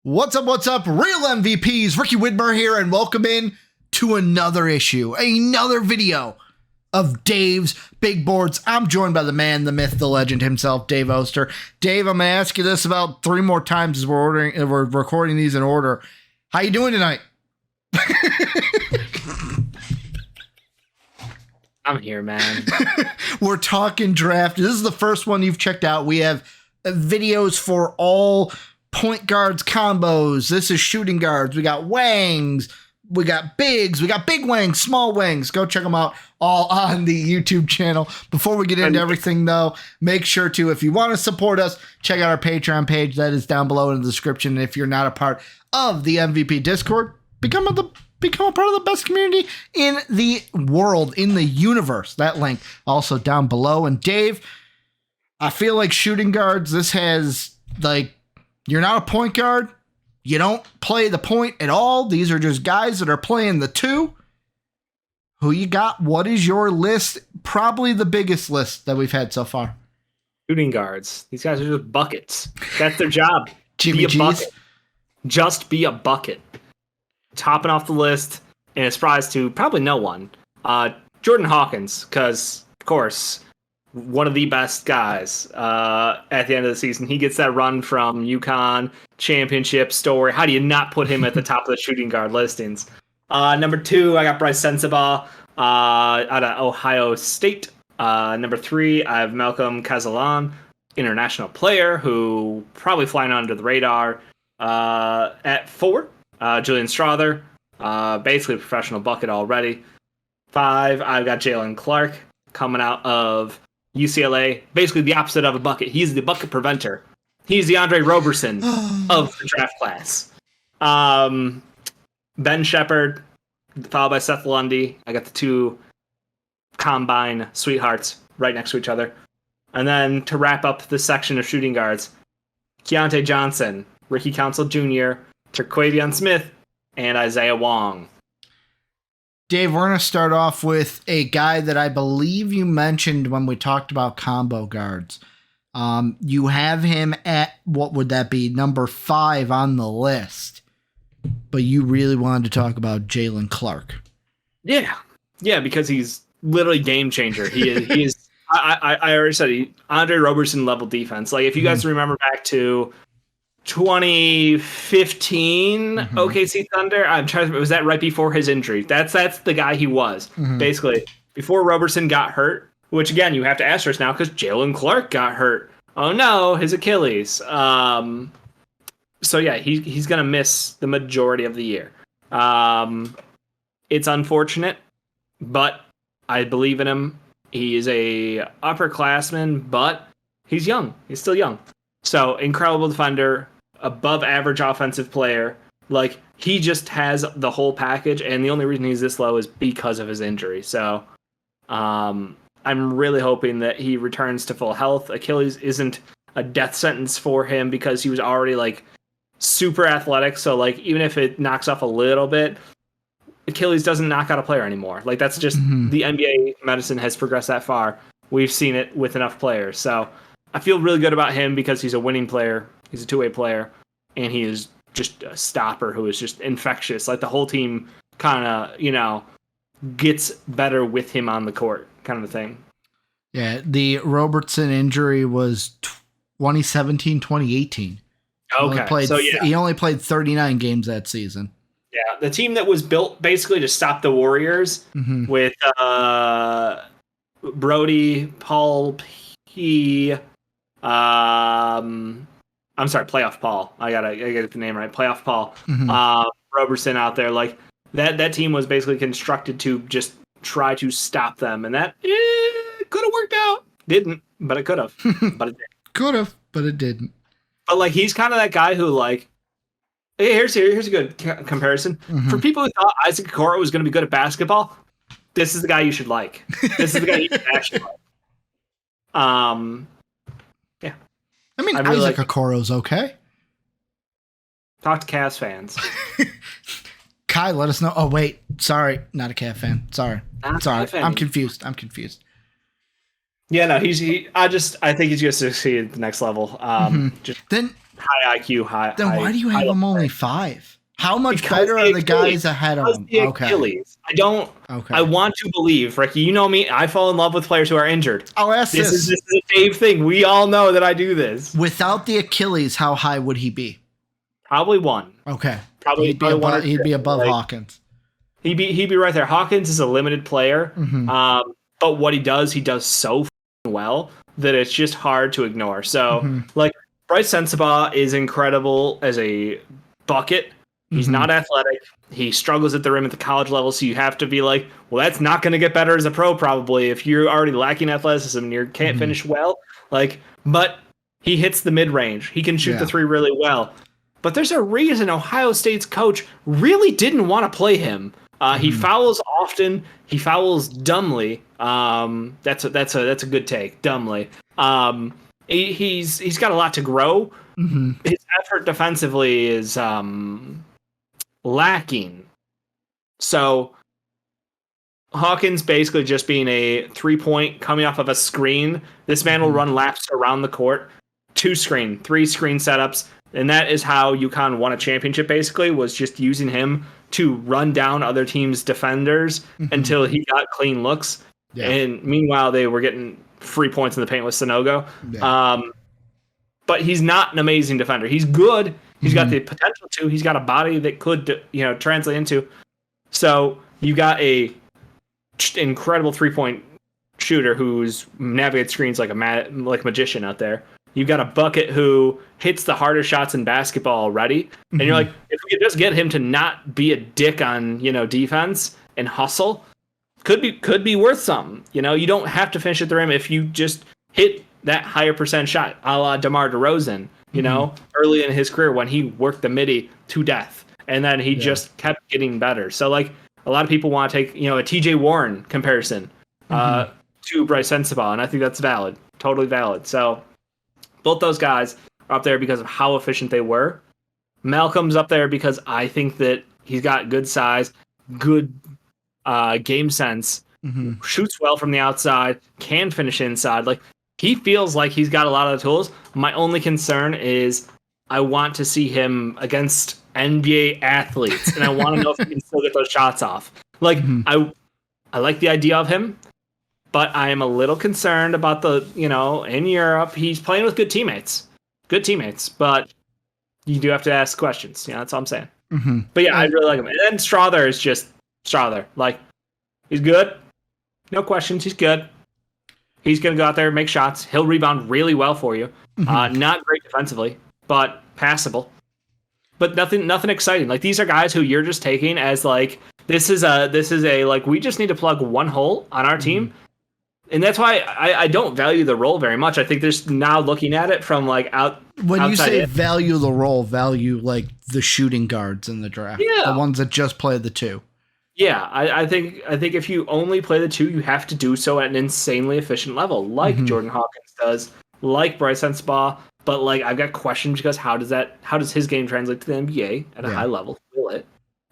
What's up, real MVPs? Ricky Widmer here, and welcome in to another issue, another video of Dave's Big Boards. I'm joined by the man, the myth, the legend himself, Dave Oster. Dave, I'm going to ask you this about 3 more times as we're recording these in order. How you doing tonight? I'm here, man. We're talking draft. This is the first one you've checked out. We have videos for all point guards combos. This is shooting guards. We got wangs. We got bigs. We got big wangs, small wangs. Go check them out all on the YouTube channel. Before we get into everything, though, make sure to, if you want to support us, check out our Patreon page. That is down below in the description. If you're not a part of the MVP Discord, become a part of the best community in the world, in the universe. That link also down below. And Dave, I feel like shooting guards, this has, like, you're not a point guard. You don't play the point at all. These are just guys that are playing the 2. Who you got? What is your list? Probably the biggest list that we've had so far. Shooting guards. These guys are just buckets. That's their job. Jimmy Be a bucket. Just be a bucket. Topping off the list, and a surprise to probably no one, Jordan Hawkins, because, of course, one of the best guys at the end of the season. He gets that run from UConn, championship story. How do you not put him at the top of the shooting guard listings? Number 2, I got Bryce Sensabaugh out of Ohio State. Number 3, I have Malcolm Cazalan, international player who probably flying under the radar. At 4, Julian Strother, basically a professional bucket already. 5, I've got Jalen Clark coming out of UCLA, basically the opposite of a bucket. He's the bucket preventer. He's the Andre Roberson of the draft class. Ben Shepherd, followed by Seth Lundy. I got the 2 combine sweethearts right next to each other. And then to wrap up this section of shooting guards, Keontae Johnson, Ricky Council Jr., Terquavion Smith, and Isaiah Wong. Dave, we're going to start off with a guy that I believe you mentioned when we talked about combo guards. You have him at, what would that be, number 5 on the list. But you really wanted to talk about Jalen Clark. Yeah, because he's literally game changer. He is. I already said Andre Roberson level defense. Like, if you guys remember back to 2015 OKC Thunder, I'm trying to, was that right before his injury? That's the guy he was. Basically, before Roberson got hurt, which again, you have to ask us now because Jalen Clark got hurt. Oh no, his Achilles. So yeah, he's going to miss the majority of the year. It's unfortunate, but I believe in him. He is a upperclassman, but he's young. He's still young. So incredible defender, above average offensive player. Like, he just has the whole package, and the only reason he's this low is because of his injury. So I'm really hoping that he returns to full health. Achilles isn't a death sentence for him because he was already, like, super athletic. So, like, even if it knocks off a little bit, Achilles doesn't knock out a player anymore. Like, that's just the NBA medicine has progressed that far. We've seen it with enough players. So I feel really good about him because he's a winning player. He's a 2-way player, and he is just a stopper who is just infectious. Like, the whole team kind of, gets better with him on the court, kind of a thing. Yeah, the Robertson injury was 2017, 2018. Okay, he only played 39 games that season. Yeah, the team that was built basically to stop the Warriors with Brody, Paul P. I'm sorry, Playoff Paul. I gotta get the name right. Playoff Paul. Roberson out there, like that team was basically constructed to just try to stop them, and that could have worked out. Didn't, but it could have. But it did. Could have, but it didn't. But like, he's kind of that guy who, like, here's a good comparison for people who thought Isaac Okoro was going to be good at basketball. This is the guy you should like. This is the guy you should actually like. Yeah. I mean, really Isaac Okoro's okay. Talk to Cavs fans. Kai, let us know. Oh, wait. Sorry. Not a Cavs fan. Sorry. I'm confused. Yeah, no, I think he's going to succeed at the next level. Then high IQ, high. Then why do you have him only 5? How much Because better are the guys ahead of him? The Okay. Achilles. I want to believe, Ricky. You know me. I fall in love with players who are injured. I'll ask this. This is a Dave thing. We all know that I do this. Without the Achilles, how high would he be? Probably 1. Okay. Probably he'd be above Hawkins. He'd be right there. Hawkins is a limited player, but what he does so well that it's just hard to ignore. So, like, Bryce Sensabaugh is incredible as a bucket. He's not athletic. He struggles at the rim at the college level, so you have to be like, well, that's not going to get better as a pro probably if you're already lacking athleticism and you can't finish well. Like, but he hits the mid-range. He can shoot the 3 really well. But there's a reason Ohio State's coach really didn't want to play him. He fouls often. He fouls dumbly. That's a good take. Dumbly. He's got a lot to grow. His effort defensively is lacking. So Hawkins basically just being a 3-point coming off of a screen. This man will run laps around the court. 2 screen, 3 screen setups. And that is how UConn won a championship, basically, was just using him to run down other teams' defenders until he got clean looks. Yeah. And meanwhile, they were getting free points in the paint with Sanogo. Yeah. But he's not an amazing defender. He's good. He's got the potential to. He's got a body that could, translate into. So you got a incredible 3-point shooter who's navigates screens like a magician out there. You've got a bucket who hits the harder shots in basketball already. And you're like, if we could just get him to not be a dick on, defense and hustle, could be worth something. You don't have to finish at the rim if you just hit that higher percent shot, a la DeMar DeRozan, early in his career when he worked the midi to death. And then he just kept getting better. So, like, a lot of people want to take, a TJ Warren comparison to Bryce Sensabaugh, and I think that's valid. Totally valid. So both those guys are up there because of how efficient they were. Malcolm's up there because I think that he's got good size, good game sense, shoots well from the outside, can finish inside. Like, he feels like he's got a lot of the tools. My only concern is I want to see him against NBA athletes, and I want to know if he can still get those shots off. Like, I like the idea of him, but I am a little concerned about the, in Europe, he's playing with good teammates, but you do have to ask questions. That's all I'm saying. But yeah, I really like him. And then Strawther is just Strawther. Like, he's good. No questions. He's good. He's going to go out there and make shots. He'll rebound really well for you. Not great defensively, but passable. But nothing exciting. Like, these are guys who you're just taking as like, this is a like, we just need to plug one hole on our team. And that's why I don't value the role very much. I think there's now looking at it from like when you say value the role, value like the shooting guards in the draft, the ones that just play the 2. Yeah, I think if you only play the 2, you have to do so at an insanely efficient level, like Jordan Hawkins does, like Bryce Sensabaugh. But like, I've got questions because how does his game translate to the NBA at a high level? Will it?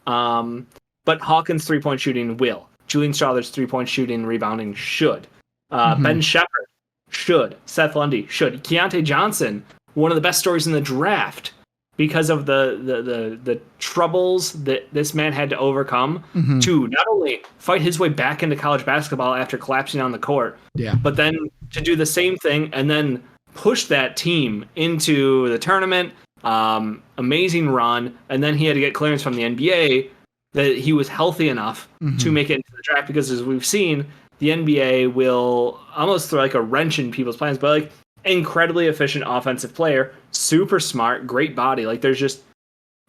But Hawkins' 3-point shooting will. Julian Strawther's 3-point shooting, rebounding should. Ben Shepherd should. Seth Lundy should. Keontae Johnson, one of the best stories in the draft, because of the troubles that this man had to overcome to not only fight his way back into college basketball after collapsing on the court, but then to do the same thing and then push that team into the tournament. Amazing run, and then he had to get clearance from the NBA that he was healthy enough to make it into the draft, because as we've seen, the NBA will almost throw like a wrench in people's plans, but like, incredibly efficient offensive player, super smart, great body. Like, there's just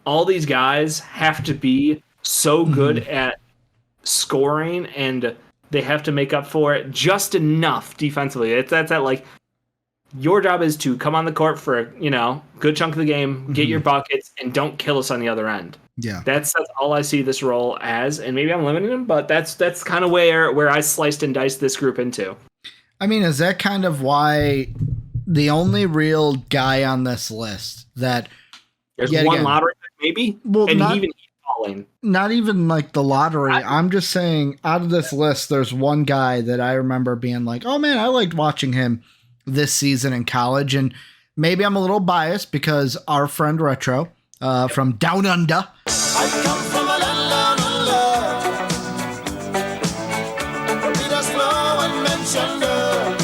all these guys have to be so good at scoring, and they have to make up for it just enough defensively. That's that like, your job is to come on the court for a good chunk of the game, get your buckets, and don't kill us on the other end. Yeah, that's all I see this role as, and maybe I'm limiting him, but that's kind of where I sliced and diced this group into. I mean, is that kind of why the only real guy on this list that there's one lottery pick maybe, and he's falling? Not even like the lottery. I'm just saying, out of this list, there's one guy that I remember being like, oh man, I liked watching him this season in college, and maybe I'm a little biased because our friend Retro from Down Under. I come from a land down under. Beat us low and mention her.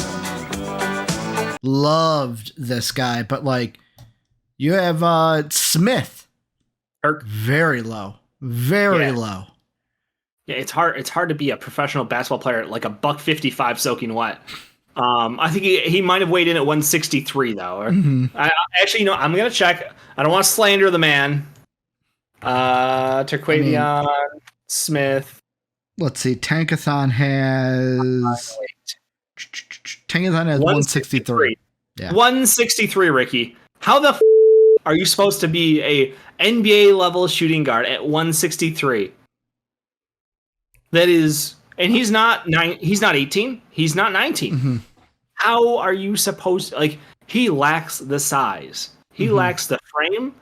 Loved this guy, but like you have Smith. Kirk. Very low. Very low. Yeah, it's hard to be a professional basketball player at like a $155 soaking wet. I think he might have weighed in at 163 though. Actually, I'm gonna check. I don't want to slander the man. Terquavion Smith. Let's see. Tankathon has 163. Yeah. 163, Ricky. How the are you supposed to be a NBA level shooting guard at 163? That is, and he's not 18. He's not 19. Mm-hmm. How are you supposed to, like, he lacks the size. He lacks the frame.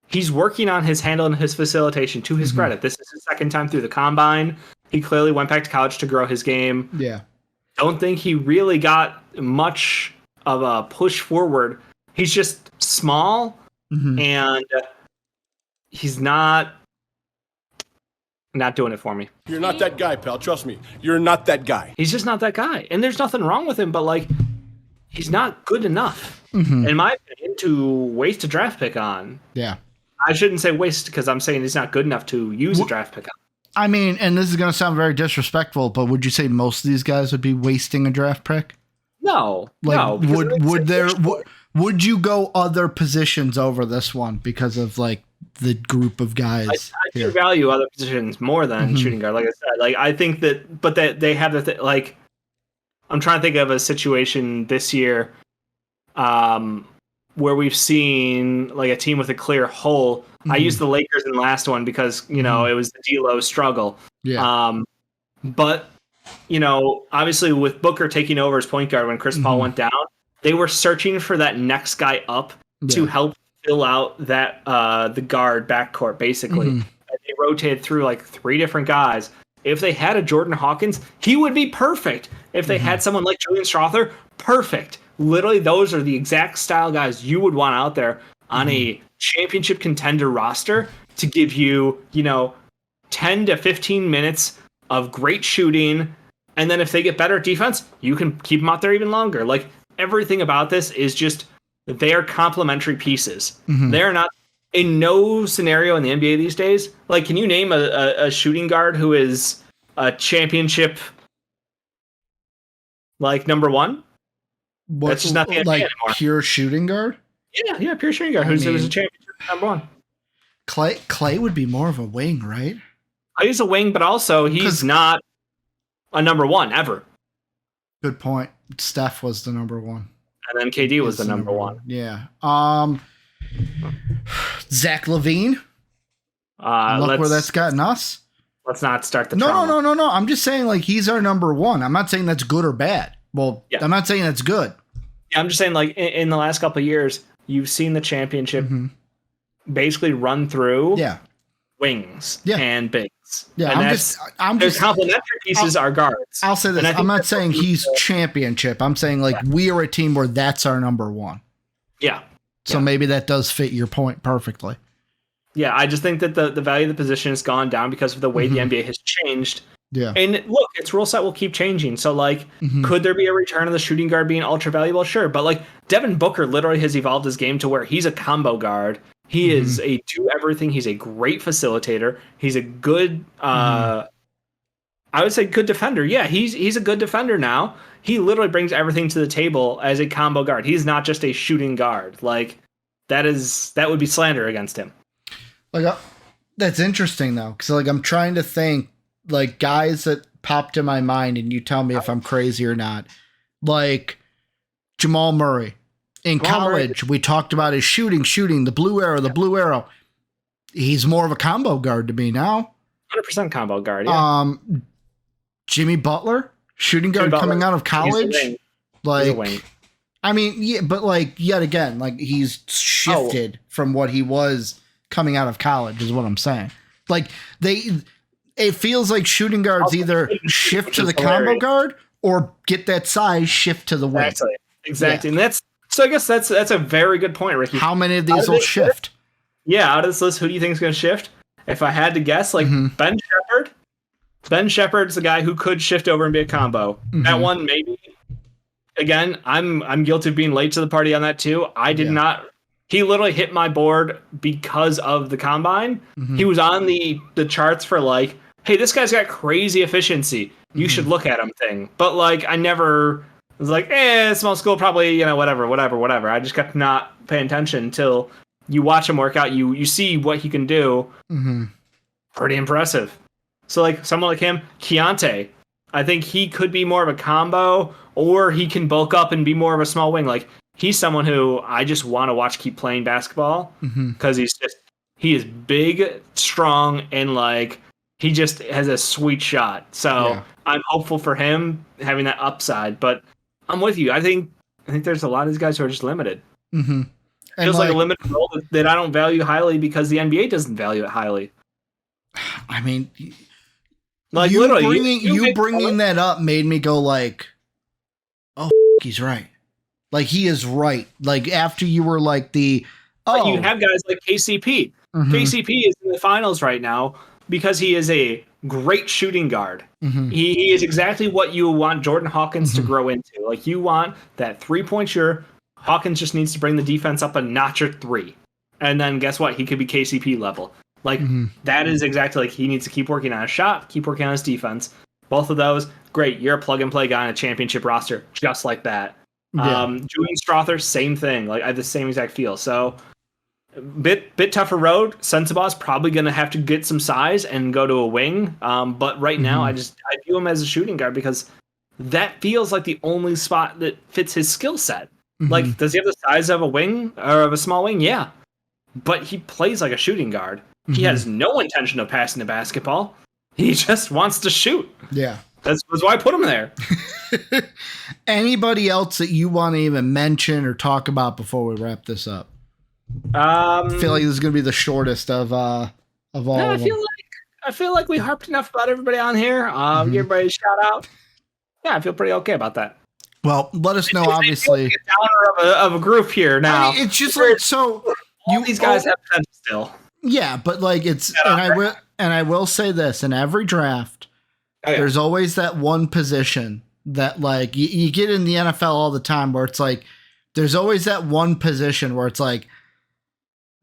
He's working on his handle and his facilitation to his credit. This is his second time through the combine. He clearly went back to college to grow his game. Yeah. Don't think he really got much of a push forward. He's just small and he's not doing it for me. You're not that guy, pal. Trust me. You're not that guy. He's just not that guy. And there's nothing wrong with him, but like, he's not good enough, in my opinion, to waste a draft pick on. Yeah. I shouldn't say waste because I'm saying he's not good enough to use a draft pick on. I mean, and this is going to sound very disrespectful, but would you say most of these guys would be wasting a draft pick? No. Like, no. Would you go other positions over this one because of like the group of guys? I do value other positions more than shooting guard. Like I said, like I think that, but that they have like, I'm trying to think of a situation this year, where we've seen like a team with a clear hole. I used the Lakers in the last one because it was the D'Lo struggle. Yeah. But obviously with Booker taking over as point guard when Chris Paul went down, they were searching for that next guy up to help fill out that the guard backcourt basically. And they rotated through like 3 different guys. If they had a Jordan Hawkins, he would be perfect. If they had someone like Julian Strother, perfect. Literally, those are the exact style guys you would want out there on a championship contender roster to give you, 10 to 15 minutes of great shooting. And then if they get better at defense, you can keep them out there even longer. Like, everything about this is just, they are complementary pieces. They're not, in no scenario in the NBA these days, like, can you name a shooting guard who is a championship, like, number one? That's just not the NBA like anymore. Pure shooting guard? Yeah, pure shooting guard. Who's a championship number one? Clay would be more of a wing, right? He's a wing, but also he's not a number one ever. Good point. Steph was the number one. And then KD was the number one. Yeah. Zach LaVine. Look where that's gotten us. Let's not start the trauma. No. I'm just saying, like, he's our number one. I'm not saying that's good or bad. Well, I'm not saying that's good. Yeah, I'm just saying, like, in the last couple of years, you've seen the championship basically run through wings and bigs. Yeah, and their complementary pieces are guards. I'll say this. I'm not saying he's championship. I'm saying, like, we are a team where that's our number one. Yeah. So maybe that does fit your point perfectly. Yeah, I just think that the value of the position has gone down because of the way the NBA has changed. Yeah. And look, its rule set will keep changing. So, like, could there be a return of the shooting guard being ultra valuable? Sure. But, like, Devin Booker literally has evolved his game to where he's a combo guard. He is a do everything. He's a great facilitator. He's a good, I would say good defender. Yeah, he's a good defender now. He literally brings everything to the table as a combo guard. He's not just a shooting guard. Like, that would be slander against him. Like, that's interesting though. Cause like, I'm trying to think, like, guys that popped in my mind, and you tell me if I'm crazy or not. Like Jamal Murray. In college, we talked about his shooting, the blue arrow. He's more of a combo guard to me now. 100% combo guard, yeah. Jimmy Butler, shooting guard coming out of college. Like, I mean, yeah, but like, yet again, like, he's shifted from what he was coming out of college is what I'm saying. Like, it feels like shooting guards either shift to the combo guard or get that size shift to the wing. Exactly. Yeah. And So I guess that's a very good point, Ricky. How many of these will shift? Yeah, out of this list, who do you think is going to shift? If I had to guess, like Ben Shepherd. Ben Shepherd's the guy who could shift over and be a combo. That one, maybe. Again, I'm guilty of being late to the party on that too. I did not. He literally hit my board because of the combine. He was on the charts for like, hey, this guy's got crazy efficiency. You should look at him thing. But like, I never was like, small school, probably, whatever. I just kept not paying attention until you watch him work out. You see what he can do. Pretty impressive. So like someone like him, Keontae, I think he could be more of a combo, or he can bulk up and be more of a small wing. Like he's someone who I just want to watch keep playing basketball because he is big, strong, and like he just has a sweet shot. So I'm hopeful for him having that upside. But I'm with you. I think there's a lot of these guys who are just limited. It feels like a limited role that I don't value highly because the NBA doesn't value it highly. I mean, like you literally, bringing that up made me go like, oh, he's right. Like he is right. Like after you were like you have guys like KCP. KCP is in the finals right now because he is a great shooting guard. He is exactly what you want Jordan Hawkins to grow into. Like you want that 3-point shooter. Hawkins just needs to bring the defense up a notch or 3. And then guess what? He could be KCP level. Like that is exactly like he needs to keep working on his shot, keep working on his defense. Both of those, great. You're a plug and play guy on a championship roster, just like that. Julian Strother, same thing. Like I have the same exact feel. So bit tougher road. Sensabaugh probably going to have to get some size and go to a wing. But right now, I view him as a shooting guard because that feels like the only spot that fits his skill set. Like, does he have the size of a wing or of a small wing? Yeah, but he plays like a shooting guard. He has no intention of passing the basketball. He just wants to shoot. Yeah. That's why I put him there. Anybody else that you want to even mention or talk about before we wrap this up? I feel like this is going to be the shortest of all of them. I feel like we harped enough about everybody on here. Give everybody a shout out. Yeah, I feel pretty okay about that. Well, let us know, obviously. Like a downer of a group here now. I mean, it's just like, so these guys have potential still. Yeah, but like I will say this, in every draft, there's always that one position that like you get in the NFL all the time where it's like, there's always that one position where it's like,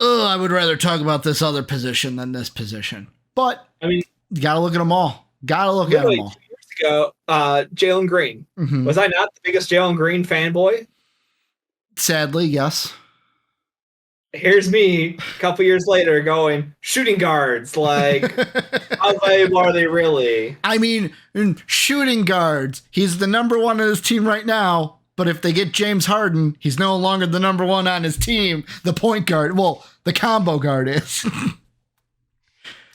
oh, I would rather talk about this other position than this position. But I mean, you got to look at them all. Got to look at them all. 2 years ago, Jalen Green. Was I not the biggest Jalen Green fanboy? Sadly, yes. Here's me a couple years later going, shooting guards, like, how valuable are they really? I mean, in shooting guards, he's the number one on his team right now, but if they get James Harden, he's no longer the number one on his team, the point guard. Well, the combo guard is.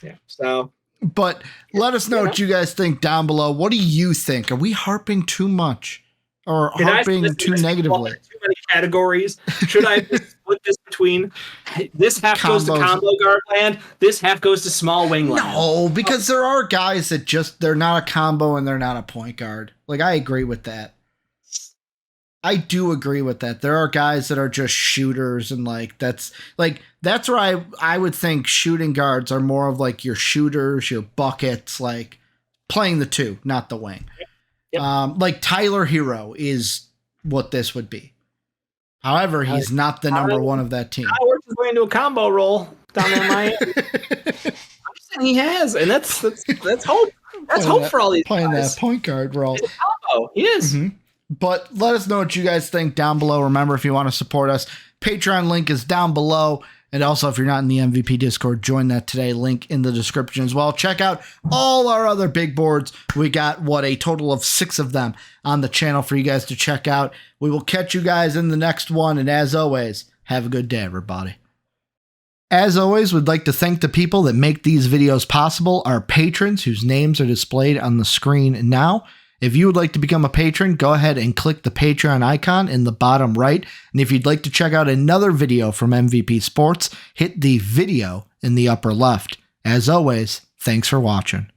Yeah, so. But let us know what you guys think down below. What do you think? Are we harping too much? Or harping too negatively? Too many categories. Should I split this between this half goes to combo guard land, this half goes to small wing land? No, because there are guys that they're not a combo and they're not a point guard. Like, I agree with that. I do agree with that. There are guys that are just shooters, and that's where I would think shooting guards are more of like your shooters, your buckets, like playing the two, not the wing. Yep. Like Tyler Hero is what this would be. However, he's not the number one of that team. I worked his way into a combo role down there in Miami. I'm just saying he has, and that's hope. That's hope for all these playing guys. That point guard role. He's a combo. He is. But let us know what you guys think down below. Remember, if you want to support us, Patreon link is down below. And also, if you're not in the MVP Discord, join that today. Link in the description as well. Check out all our other big boards. We got, a total of 6 of them on the channel for you guys to check out. We will catch you guys in the next one. And as always, have a good day, everybody. As always, we'd like to thank the people that make these videos possible, our patrons whose names are displayed on the screen now. If you would like to become a patron, go ahead and click the Patreon icon in the bottom right. And if you'd like to check out another video from MVP Sports, hit the video in the upper left. As always, thanks for watching.